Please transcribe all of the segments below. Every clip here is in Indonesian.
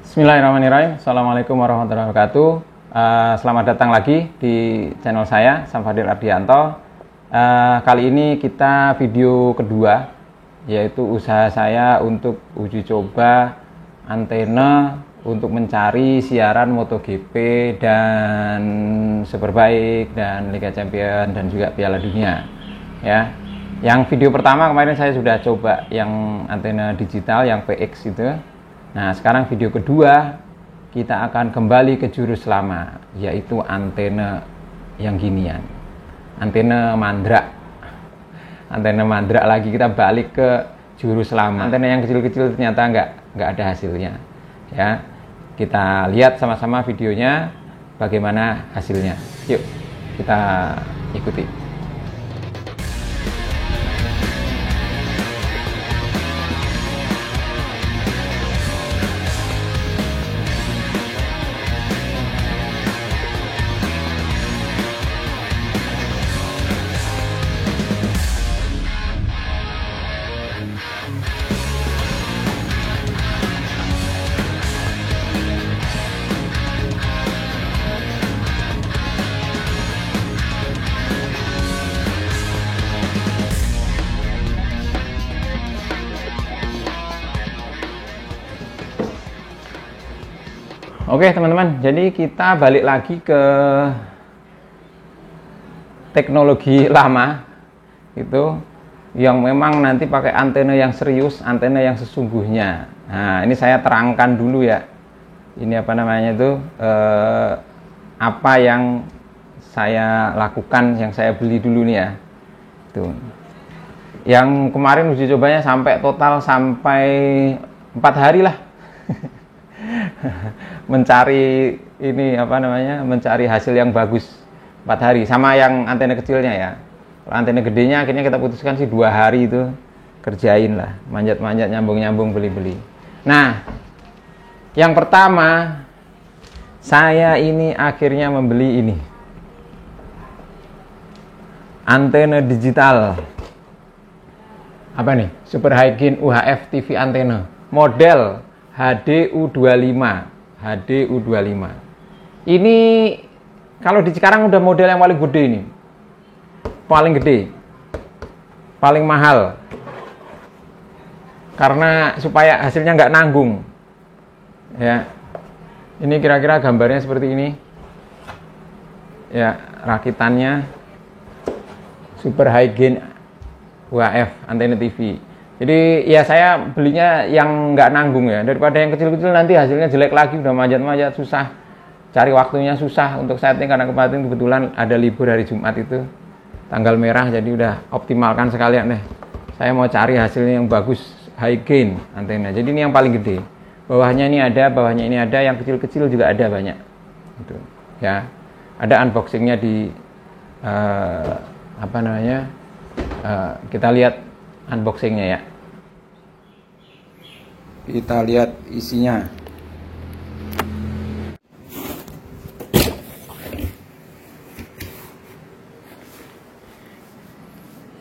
Bismillahirrahmanirrahim. Assalamualaikum warahmatullahi wabarakatuh. Selamat datang lagi di channel saya, Samfadil Ardianto. Kali ini kita video kedua, yaitu usaha saya untuk uji coba antena untuk mencari siaran MotoGP dan Superbike dan Liga Champion dan juga Piala Dunia. Ya, yang video pertama kemarin saya sudah coba yang antena digital, yang PX itu. Nah, sekarang video kedua kita akan kembali ke jurus lama, yaitu antena yang ginian, antena mandrak. Antena mandrak lagi, kita balik ke jurus lama. Antena yang kecil-kecil ternyata nggak ada hasilnya. Ya, kita lihat sama-sama videonya bagaimana hasilnya. Yuk kita ikuti. Oke teman-teman, jadi kita balik lagi ke teknologi lama itu, yang memang nanti pakai antena yang serius, antena yang sesungguhnya. Nah, ini saya terangkan dulu ya. Ini apa namanya itu, apa yang saya lakukan, yang saya beli dulu nih ya. Tuh. Yang kemarin uji cobanya sampai total sampai 4 hari lah. Mencari ini apa namanya, mencari hasil yang bagus 4 hari, sama yang antena kecilnya ya. Kalau antena gedenya akhirnya kita putuskan sih 2 hari itu kerjain lah, manjat-manjat, nyambung-nyambung, beli-beli. Nah, yang pertama saya ini akhirnya membeli ini antena digital, apa nih, Super High Gain UHF TV antena model HDU25. Ini kalau di Cikarang udah model yang paling gede ini. Paling gede. Paling mahal. Karena supaya hasilnya nggak nanggung. Ya. Ini kira-kira gambarnya seperti ini. Ya, rakitannya Super High Gain UHF antena TV. Jadi ya saya belinya yang nggak nanggung ya, daripada yang kecil-kecil nanti hasilnya jelek lagi, udah manjat-manjat, susah, cari waktunya susah untuk setting, karena kemarin kebetulan ada libur hari Jumat itu, tanggal merah, jadi udah optimalkan sekalian deh. Saya mau cari hasilnya yang bagus, high gain antena. Jadi ini yang paling gede. Bawahnya ini ada, yang kecil-kecil juga ada banyak. Gitu. Ya, ada unboxingnya di apa namanya? Kita lihat unboxingnya ya. Kita lihat isinya.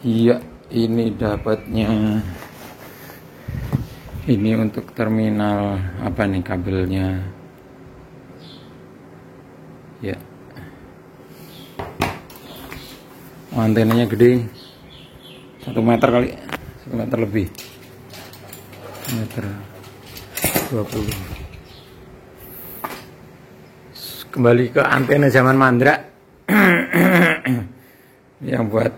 Iya, ini dapatnya. Ini untuk terminal apa nih, kabelnya. Ya. Antenanya gede. 1 meter kali. 1 meter lebih. 1 meter 20. Kembali ke antena zaman mandrak. Yang buat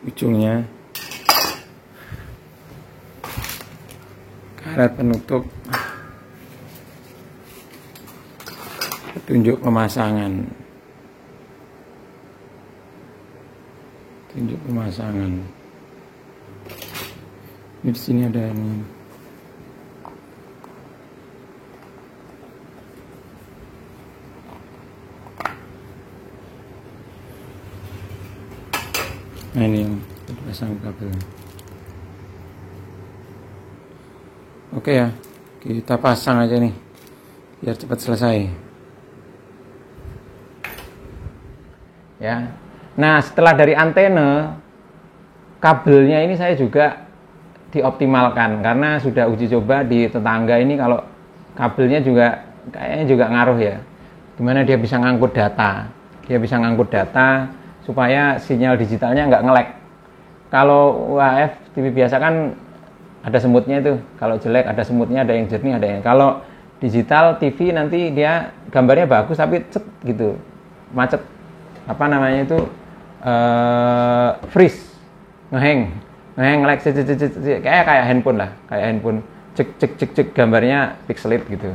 ujungnya karet penutup, petunjuk pemasangan. Tunjuk pemasangan. Ini di sini ada ini. Nah, ini yang dipasang kabel. Oke ya, kita pasang aja nih biar cepat selesai. Ya. Nah, setelah dari antena, kabelnya ini saya juga dioptimalkan, karena sudah uji coba di tetangga ini kalau kabelnya juga kayaknya juga ngaruh ya, gimana dia bisa ngangkut data supaya sinyal digitalnya nggak nge-lag. Kalau UHF TV biasa kan ada semutnya itu, kalau jelek ada semutnya, ada yang jernih, ada yang, kalau digital TV nanti dia gambarnya bagus tapi cet gitu, macet, apa namanya itu, freeze, ngeheng lag, kayak handphone lah, kayak handphone, cek gambarnya pixelate gitu.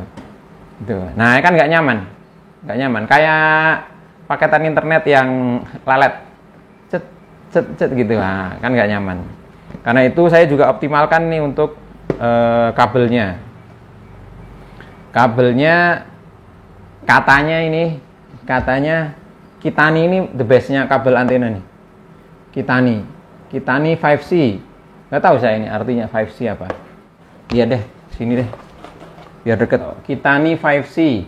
Nah kan nggak nyaman, kayak paketan internet yang lalet, cet gitu, nah, kan nggak nyaman. Karena itu saya juga optimalkan nih untuk kabelnya. Katanya Kitani ini the bestnya kabel antena nih. Kitani 5C. Nggak tahu saya ini artinya 5C apa. Iya deh, sini deh. Biar deket. Kitani 5C.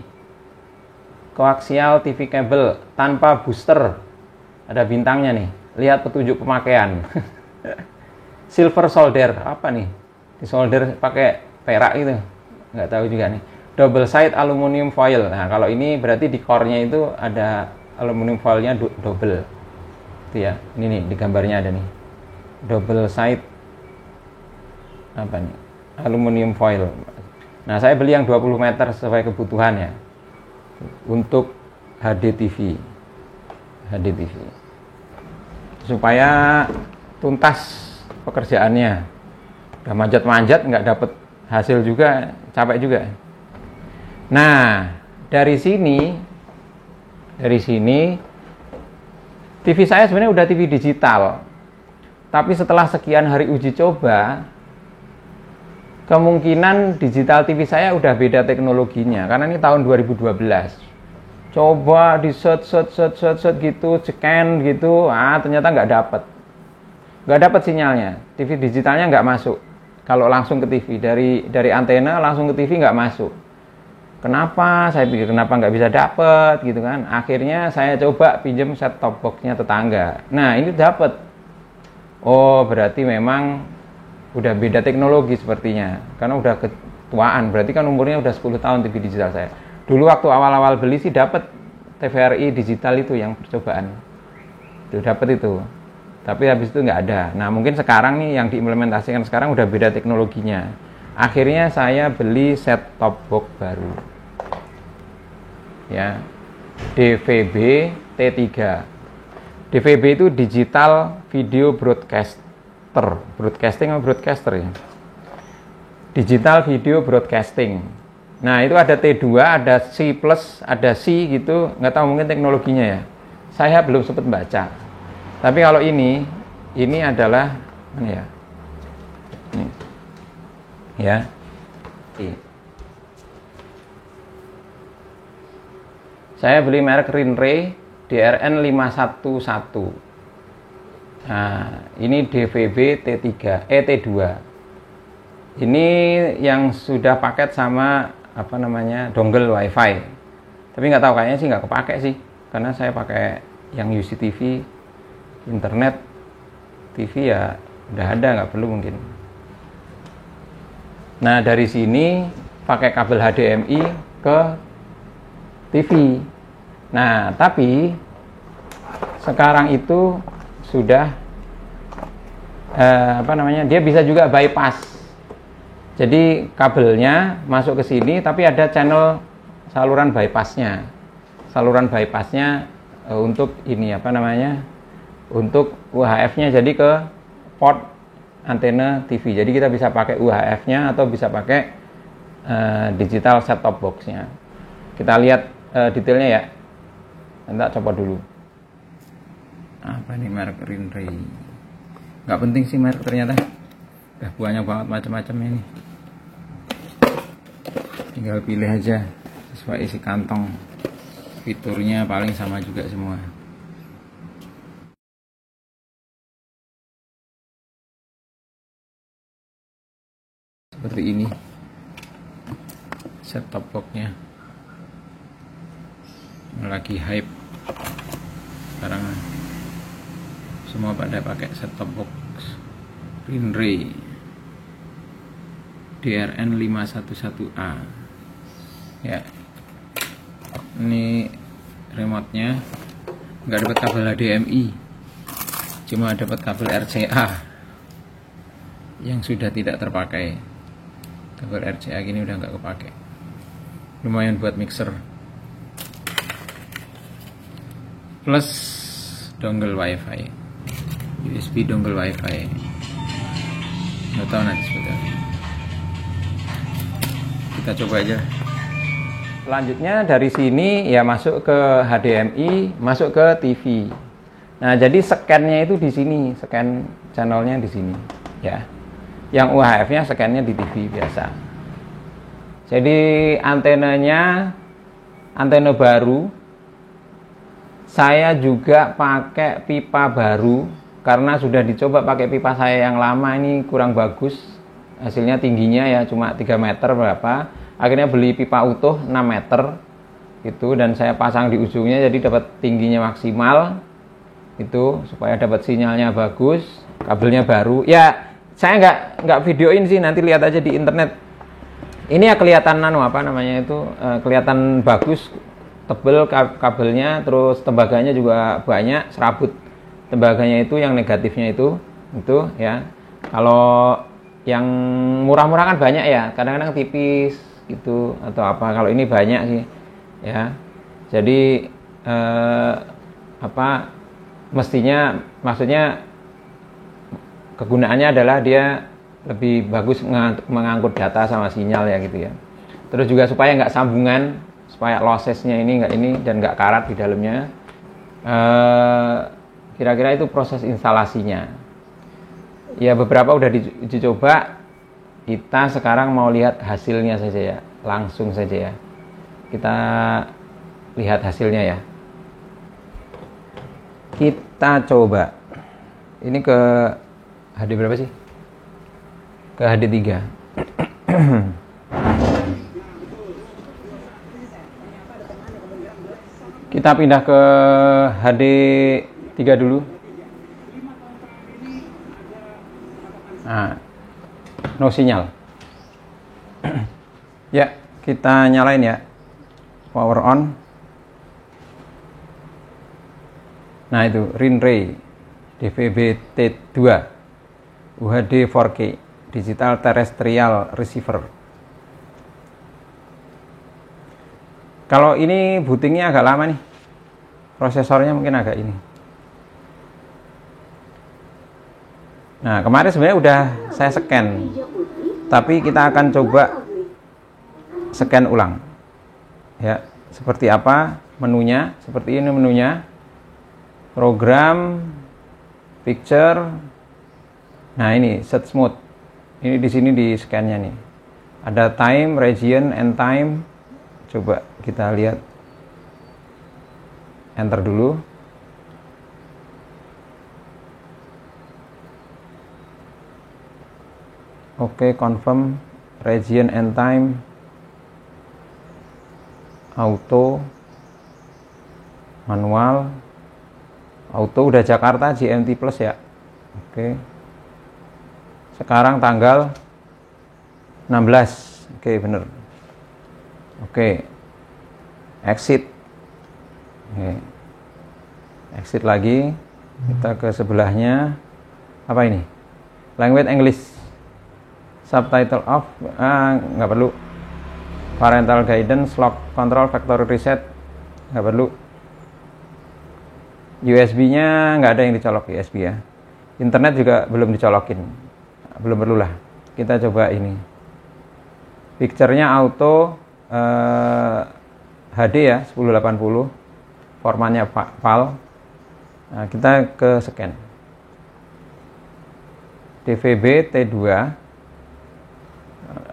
Coaxial TV cable tanpa booster. Ada bintangnya nih. Lihat petunjuk pemakaian. Silver solder. Apa nih? Disolder pakai perak gitu. Nggak tahu juga nih. Double side aluminium foil. Nah, kalau ini berarti di core-nya itu ada aluminium foilnya double. Itu ya. Ini nih di gambarnya ada nih. Double side apa nih? Aluminium foil. Nah, saya beli yang 20 meter sesuai kebutuhan ya. Untuk HDTV. Supaya tuntas pekerjaannya. Udah manjat-manjat nggak dapet hasil juga, capek juga. Nah, dari sini TV saya sebenarnya udah TV digital. Tapi setelah sekian hari uji coba, kemungkinan digital TV saya udah beda teknologinya, karena ini tahun 2012. Coba di search gitu, scan gitu, ternyata nggak dapet sinyalnya. TV digitalnya nggak masuk. Kalau langsung ke TV, dari antena langsung ke TV nggak masuk. Kenapa? Saya pikir kenapa nggak bisa dapet gitu kan. Akhirnya saya coba pinjem set top boxnya tetangga. Nah, ini dapet. Oh, berarti memang udah beda teknologi sepertinya. Karena udah ketuaan, berarti kan umurnya udah 10 tahun TV digital saya. Dulu waktu awal-awal beli sih dapet TVRI digital itu yang percobaan. Itu dapet itu. Tapi habis itu nggak ada. Nah, mungkin sekarang nih yang diimplementasikan sekarang udah beda teknologinya. Akhirnya saya beli set top box baru. Ya. DVB T3. DVB itu digital video broadcaster. Broadcasting atau broadcaster ya? Digital video broadcasting. Nah, itu ada T2, ada C+, ada C gitu. Nggak tahu mungkin teknologinya ya. Saya belum sempat baca. Tapi kalau ini adalah mana ya? Ini. Ya. Saya beli merek Rinre DRN 511. Nah, ini DVB T3, T2. Ini yang sudah paket sama apa namanya? Dongle WiFi. Tapi nggak tahu, kayaknya sih nggak kepake sih, karena saya pakai yang UCTV, internet TV ya udah ada, nggak perlu mungkin. Nah, dari sini pakai kabel HDMI ke TV. Nah, tapi sekarang itu sudah dia bisa juga bypass. Jadi kabelnya masuk ke sini, tapi ada channel saluran bypassnya. Saluran bypassnya untuk ini untuk UHF-nya jadi ke port antena TV. Jadi kita bisa pakai UHF-nya atau bisa pakai digital set top box-nya. Kita lihat detailnya ya. Nanti coba dulu. Apa ini merek Rinre? Nggak penting sih merek ternyata. Udah banyak banget macam-macam ini. Tinggal pilih aja sesuai isi kantong. Fiturnya paling sama juga semua. Seperti ini set top box-nya. Lagi hype sekarang, semua pada pakai set top box Rinre. DRN511A ya. Ini remote-nya, nggak dapat kabel HDMI, cuma dapat kabel RCA yang sudah tidak terpakai. Kabel RCA gini udah nggak kepake, lumayan buat mixer. Plus dongle WiFi, USB dongle WiFi, nggak tahu nanti seperti apa. Kita coba aja. Selanjutnya dari sini ya masuk ke HDMI, masuk ke TV. Nah, jadi scan-nya itu di sini, scan channelnya di sini ya. Yang UHF-nya scan-nya di TV biasa. Jadi antenanya antena baru. Saya juga pakai pipa baru karena sudah dicoba pakai pipa saya yang lama ini kurang bagus. Hasilnya tingginya ya cuma 3 meter berapa. Akhirnya beli pipa utuh 6 meter gitu, dan saya pasang di ujungnya jadi dapat tingginya maksimal itu supaya dapat sinyalnya bagus. Kabelnya baru ya, saya nggak videoin sih, nanti lihat aja di internet. Ini ya kelihatan kelihatan bagus, tebel kabelnya, terus tembaganya juga banyak, serabut tembaganya itu yang negatifnya itu ya. Kalau yang murah-murah kan banyak ya, kadang-kadang tipis gitu atau apa. Kalau ini banyak sih ya. Jadi maksudnya kegunaannya adalah dia lebih bagus mengangkut data sama sinyal ya gitu ya. Terus juga supaya nggak sambungan, supaya lossesnya ini nggak ini dan nggak karat di dalamnya. Kira-kira itu proses instalasinya. Ya beberapa udah dicoba. Kita sekarang mau lihat hasilnya saja ya, langsung saja ya. Kita lihat hasilnya ya. Kita coba. Ini ke HD berapa sih? Ke HD 3. Kita pindah ke HD 3 dulu. Nah, no sinyal. Ya, kita nyalain ya. Power on. Nah, itu Rinray DVB-T2 UHD 4K Digital Terrestrial Receiver. Kalau ini bootingnya agak lama nih. Prosesornya mungkin agak ini. Nah, kemarin sebenarnya udah saya scan, tapi kita akan coba scan ulang ya. Seperti apa menunya? Seperti ini menunya. Program, picture. Nah, ini set smooth. Ini di sini di scan-nya nih. Ada time, region, and time. Coba kita lihat. Enter dulu. Oke, confirm region and time, auto, manual, auto udah Jakarta GMT plus ya. Oke, sekarang tanggal 16. Oke, bener. Oke, exit. Oke. Exit lagi, kita ke sebelahnya. Apa ini? Language English. Subtitle off, nggak perlu. Parental guidance, lock control, factory reset, nggak perlu. USB-nya nggak ada yang dicolok, USB ya. Internet juga belum dicolokin, belum perlu lah. Kita coba ini. Picture-nya auto HD ya, 1080. Formatnya PAL. Nah, kita ke scan. DVB T2.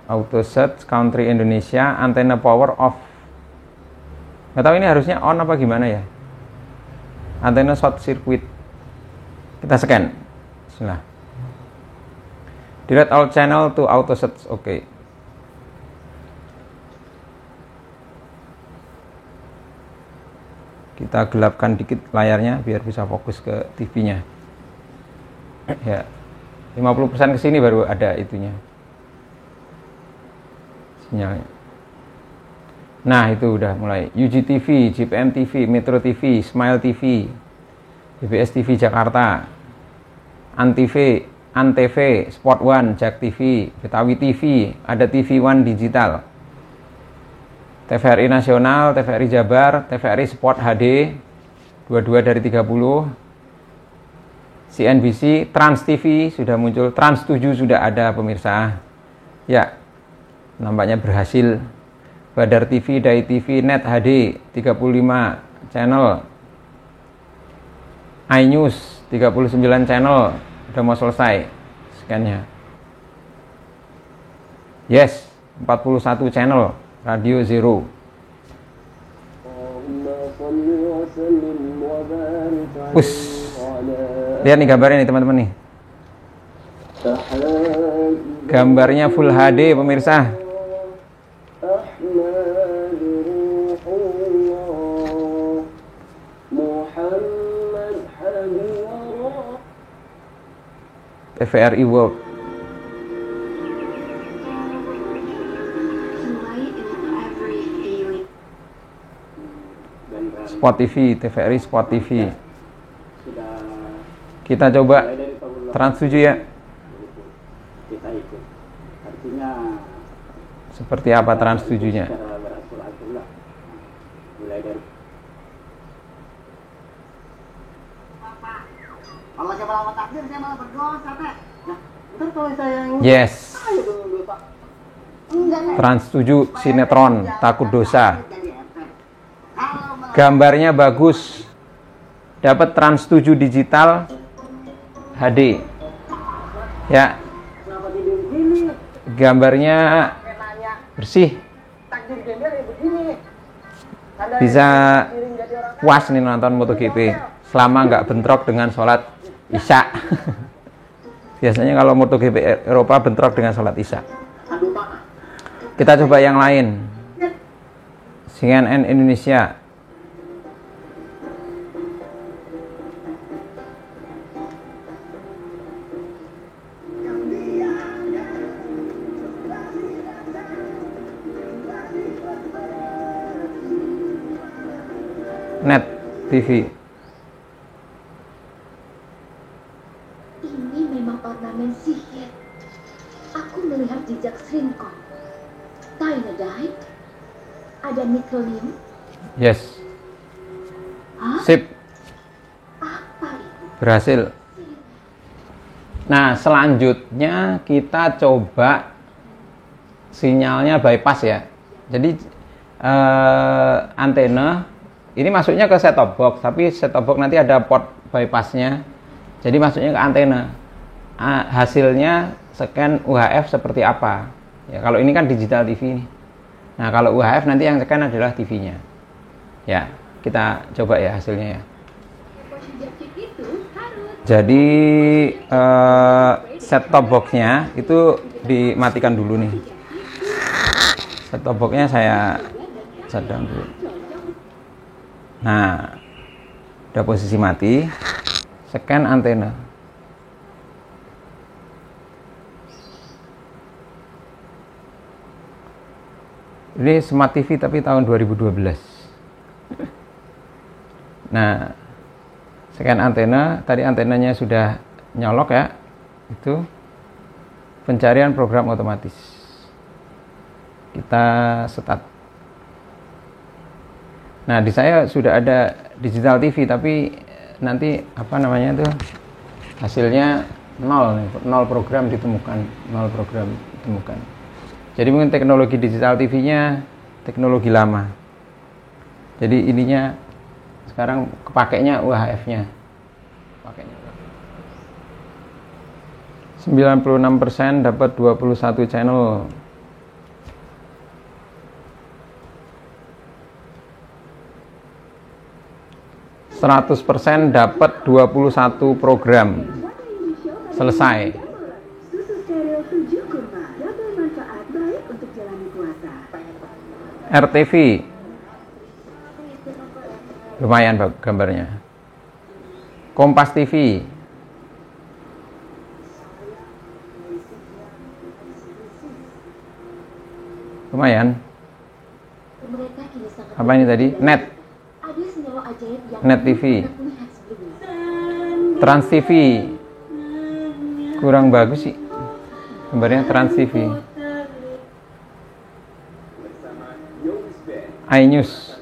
Auto set country Indonesia, antena power off. Nggak tahu ini harusnya on apa gimana ya. Antena short circuit. Kita scan. Bismillah. Delete all channel to auto set. Oke. Kita gelapkan dikit layarnya biar bisa fokus ke TV-nya. Ya. 50% ke sini baru ada itunya. sinyalnya. Nah, itu udah mulai. UGTV, JPM TV, Metro TV, Smile TV, BBS TV Jakarta, Antv, Sport One, Jak TV, Betawi TV, ada TV One Digital, TVRI Nasional, TVRI Jabar, TVRI Sport HD, 22 dari 30, CNBC, Trans TV sudah muncul, Trans 7 sudah ada pemirsa. Ya, nampaknya berhasil. Badar TV, Dai TV, Net HD, 35 channel, iNews, 39 channel, udah mau selesai scan-nya. Yes, 41 channel, Radio Zero. Lihat nih gambarnya nih teman-teman nih. Gambarnya Full HD pemirsa. TVRI World. Sport TV, TVRI Sport TV. Kita coba Trans 7 ya. Seperti apa Trans 7-nya? Yes. Trans 7 sinetron Takut Dosa. Gambarnya bagus. Dapat Trans 7 digital HD. Ya. Gambarnya bersih. Bisa puas nih nonton MotoGP selama nggak bentrok dengan sholat Isya. Biasanya kalau MotoGP Eropa bentrok dengan sholat Isya. Kita coba yang lain. CNN Indonesia. Net TV. Ini memang ornamen sihir. Aku melihat jejak Shrinkong, Cyanide, ada Microlium. Yes. Hah? Sip. Apa itu? Berhasil. Nah, selanjutnya kita coba sinyalnya bypass ya. Jadi antena ini masuknya ke set top box, tapi set top box nanti ada port bypassnya. Jadi masuknya ke antena. Hasilnya scan UHF seperti apa? Ya, kalau ini kan digital TV nih. Nah, kalau UHF nanti yang scan adalah TV-nya. Ya, kita coba ya hasilnya ya. Jadi set top box-nya itu dimatikan dulu nih. Set top box-nya saya sedang dulu. Nah, udah posisi mati. Scan antena. Ini Smart TV tapi tahun 2012. Nah, scan antena. Tadi antenanya sudah nyolok ya. Itu pencarian program otomatis. Kita start. Nah, di saya sudah ada digital TV, tapi nanti apa namanya itu hasilnya 0 program ditemukan, 0 program ditemukan. Jadi mungkin teknologi digital TV-nya teknologi lama. Jadi ininya sekarang kepakainya UHF-nya. Pakainya 96% dapat 21 channel. 100% dapat 21 program. Selesai. RTV. Lumayan gambarnya. Kompas TV. lumayan. Mereka kini sangat Apa ini tadi? Net. ada senyawa ajaib yang Net TV. belum pernah kulihat sebelumnya. Trans TV kurang bagus sih gambarnya. Trans TV, iNews,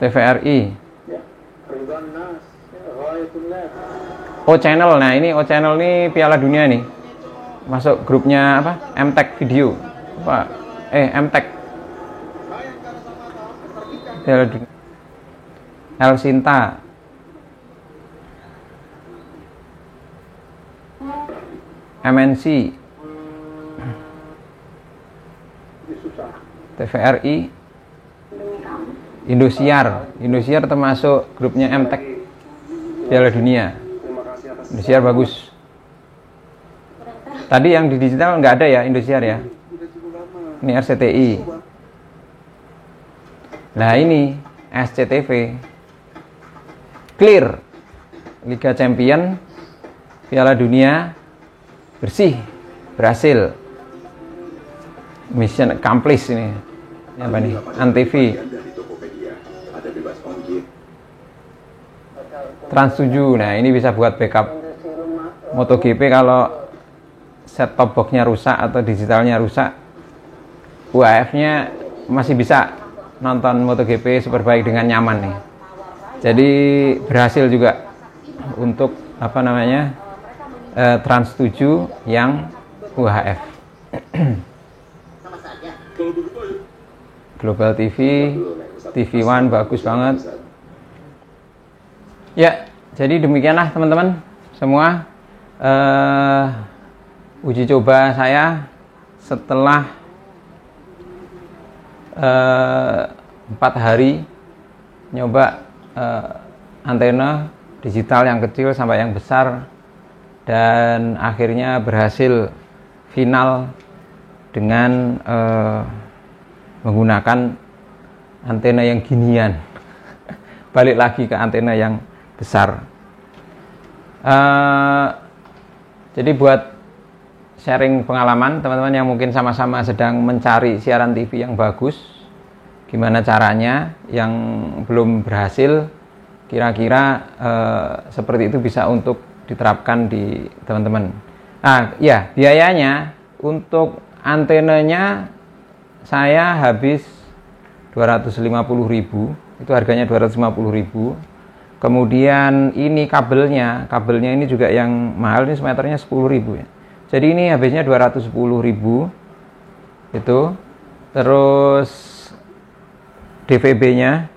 TVRI, O Channel. Nah ini O Channel nih Piala Dunia nih, masuk grupnya apa? MTech Video apa? MTech Piala Dunia. El Sinta, MNC, TVRI, Indosiar. Indosiar termasuk grupnya MTech Piala Dunia. Indosiar bagus. Tadi yang di digital nggak ada ya Indosiar ya. Ini RCTI. Nah ini SCTV. Clear. Liga Champion, Piala Dunia, bersih, berhasil. Mission accomplished ini. Ini apa nih? Antv. Trans 7. Nah, ini bisa buat backup MotoGP kalau set top box-nya rusak atau digitalnya rusak. UHF-nya masih bisa nonton MotoGP Superbike dengan nyaman nih. Jadi berhasil juga untuk apa namanya? Trans 7 yang UHF. Global TV, TV One bagus banget. Ya, jadi demikianlah teman-teman semua uji coba saya setelah 4 hari nyoba antena digital yang kecil sampai yang besar, dan akhirnya berhasil final dengan menggunakan antena yang ginian. Balik lagi ke antena yang besar. Jadi buat sharing pengalaman teman-teman yang mungkin sama-sama sedang mencari siaran TV yang bagus, gimana caranya, yang belum berhasil, kira-kira seperti itu bisa untuk diterapkan di teman-teman. Nah, ya biayanya untuk antenanya saya habis 250.000, itu harganya 250.000. Kemudian ini kabelnya ini juga yang mahal, ini semeternya 10.000 ya. Jadi ini habisnya 210.000 itu. Terus DVB-nya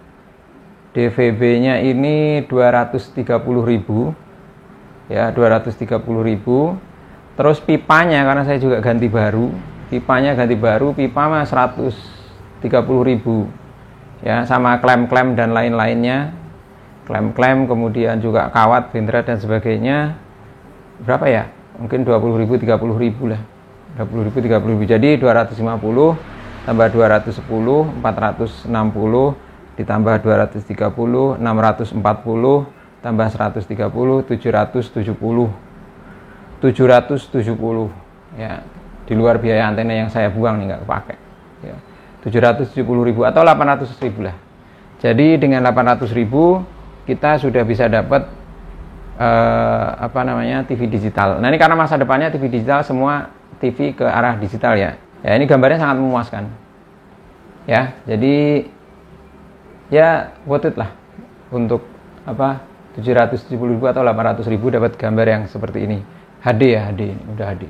ini 230.000 ya, 230.000. Terus pipanya, karena saya juga ganti baru, pipa mah 130.000 ya, sama klem-klem dan lain-lainnya, klem-klem, kemudian juga kawat, bendera dan sebagainya. Berapa ya? Mungkin 20.000, 30.000 lah. 20.000, 30.000. Jadi 250 tambah 210, 460, ditambah 230, 640, tambah 130, 770 ya, di luar biaya antena yang saya buang nih, nggak kepake ya. 770.000 atau 800.000 lah. Jadi dengan 800.000 kita sudah bisa dapat TV digital. Nah ini karena masa depannya TV digital, semua TV ke arah digital ya. Ya ini gambarnya sangat memuaskan ya. Jadi ya worth it lah untuk 770.000 atau 800.000 dapat gambar yang seperti ini. HD ya, HD ini udah HD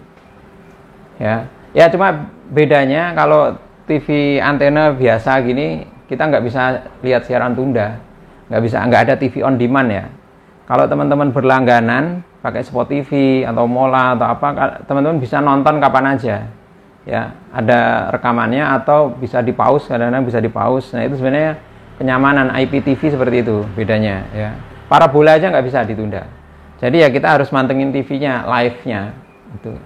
ya. Ya cuma bedanya kalau TV antena biasa gini, kita nggak bisa lihat siaran tunda, nggak ada TV on demand ya. Kalau teman-teman berlangganan pakai Spot TV atau Mola atau apa, teman-teman bisa nonton kapan aja ya, ada rekamannya atau bisa di pause, kadang-kadang bisa di pause. Nah itu sebenarnya kenyamanan IPTV seperti itu bedanya ya. Parabola aja nggak bisa ditunda. Jadi ya kita harus mantengin TV-nya, live-nya. Itu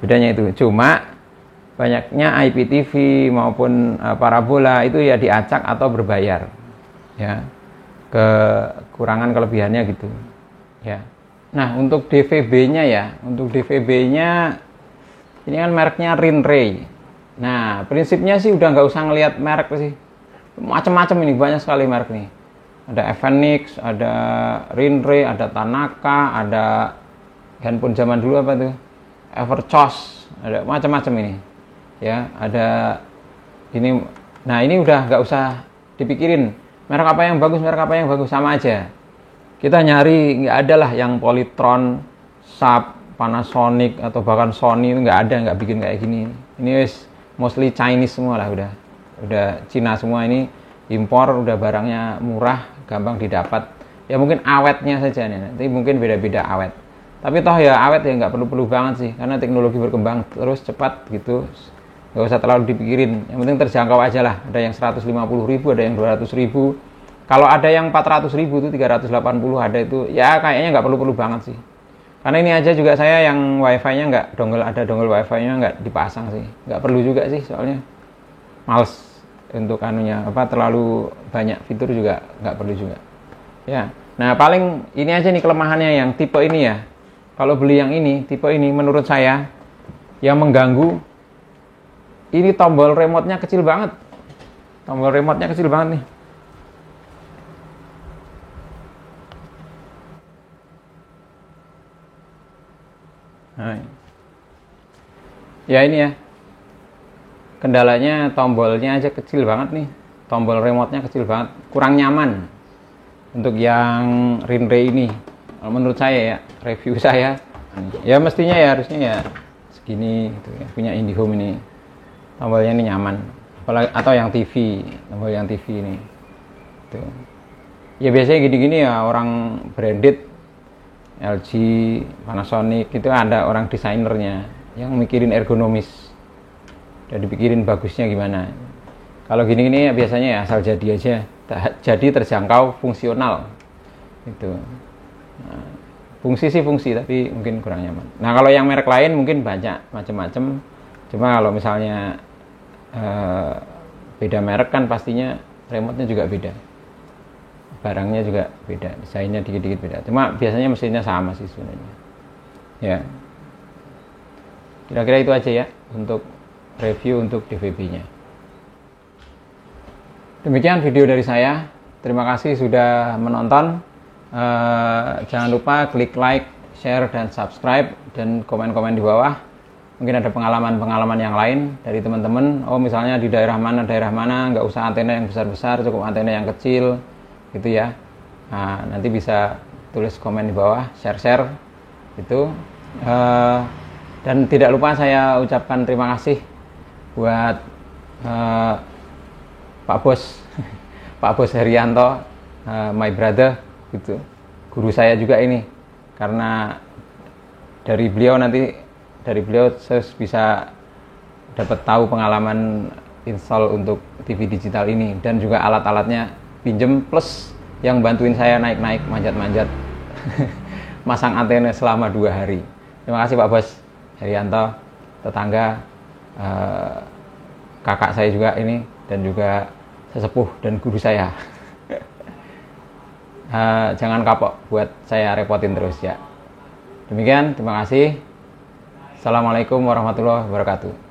bedanya itu. Cuma banyaknya IPTV maupun parabola itu ya diacak atau berbayar. Ya. Kekurangan kelebihannya gitu. Ya. Nah, untuk DVB-nya Ini kan mereknya Rinrei. Nah, prinsipnya sih udah nggak usah ngelihat merek sih. Macam-macam ini, banyak sekali merek nih. Ada Evenix, ada Rinrei, ada Tanaka, ada handphone zaman dulu apa tuh? Everchoss, ada macam-macam ini. Ya, ada ini. Nah, ini udah nggak usah dipikirin. Merek apa yang bagus, sama aja. Kita nyari nggak ada lah yang Polytron, Sharp, Panasonic atau bahkan Sony itu nggak ada, nggak bikin kayak gini. Ini mostly Chinese semua lah, udah Cina semua ini, impor, udah barangnya murah, gampang didapat. Ya mungkin awetnya saja nih, nanti mungkin beda-beda awet. Tapi toh ya awet ya nggak perlu banget sih, karena teknologi berkembang terus cepat gitu, nggak usah terlalu dipikirin. Yang penting terjangkau aja lah. Ada yang 150.000, ada yang 200.000. Kalau ada yang 400.000 itu 380 ada itu, ya kayaknya nggak perlu banget sih. Karena ini aja juga saya yang wifi-nya nggak ada dongle wifi-nya nggak dipasang sih, nggak perlu juga sih, soalnya males untuk anunya terlalu banyak fitur juga nggak perlu juga. Ya, nah paling ini aja nih kelemahannya yang tipe ini ya. Kalau beli yang ini, tipe ini menurut saya yang mengganggu ini tombol remote-nya kecil banget. Tombol remote-nya kecil banget nih. Nah, ya ini ya, kendalanya tombolnya aja kecil banget nih, tombol remote-nya kecil banget, kurang nyaman untuk yang Rinrei ini. Kalau menurut saya ya, review saya, ya mestinya ya harusnya ya segini gitu ya, punya IndiHome ini, tombolnya ini nyaman. Apalagi, atau yang TV, tombol yang TV ini, tuh. Ya biasanya gini-gini ya orang branded. LG, Panasonic itu ada orang desainernya yang mikirin ergonomis, udah dipikirin bagusnya gimana. Kalau gini-gini ya biasanya ya asal jadi aja, jadi terjangkau, fungsional itu. Nah, fungsi sih fungsi, tapi mungkin kurang nyaman. Nah kalau yang merek lain mungkin banyak macam-macam. Cuma kalau misalnya beda merek kan pastinya remote-nya juga beda. Barangnya juga beda, desainnya dikit-dikit beda. Cuma biasanya mesinnya sama sih sebenarnya. Ya. Kira-kira itu aja ya untuk review untuk DVB-nya. Demikian video dari saya. Terima kasih sudah menonton. Jangan lupa klik like, share, dan subscribe, dan komen-komen di bawah. Mungkin ada pengalaman-pengalaman yang lain dari teman-teman. Oh misalnya di daerah mana, nggak usah antena yang besar-besar, cukup antena yang kecil. Gitu ya. Nah, nanti bisa tulis komen di bawah, share gitu. Dan tidak lupa saya ucapkan terima kasih buat Pak Bos Pak Bos Herianto, my brother gitu, guru saya juga ini, karena dari beliau saya bisa dapat tahu pengalaman install untuk TV digital ini, dan juga alat-alatnya pinjem, plus yang bantuin saya naik-naik, manjat-manjat masang antena selama 2 hari. Terima kasih Pak Bos Herianto, tetangga, kakak saya juga ini, dan juga sesepuh dan guru saya. Jangan kapok buat saya repotin terus ya. Demikian, terima kasih. Assalamualaikum warahmatullahi wabarakatuh.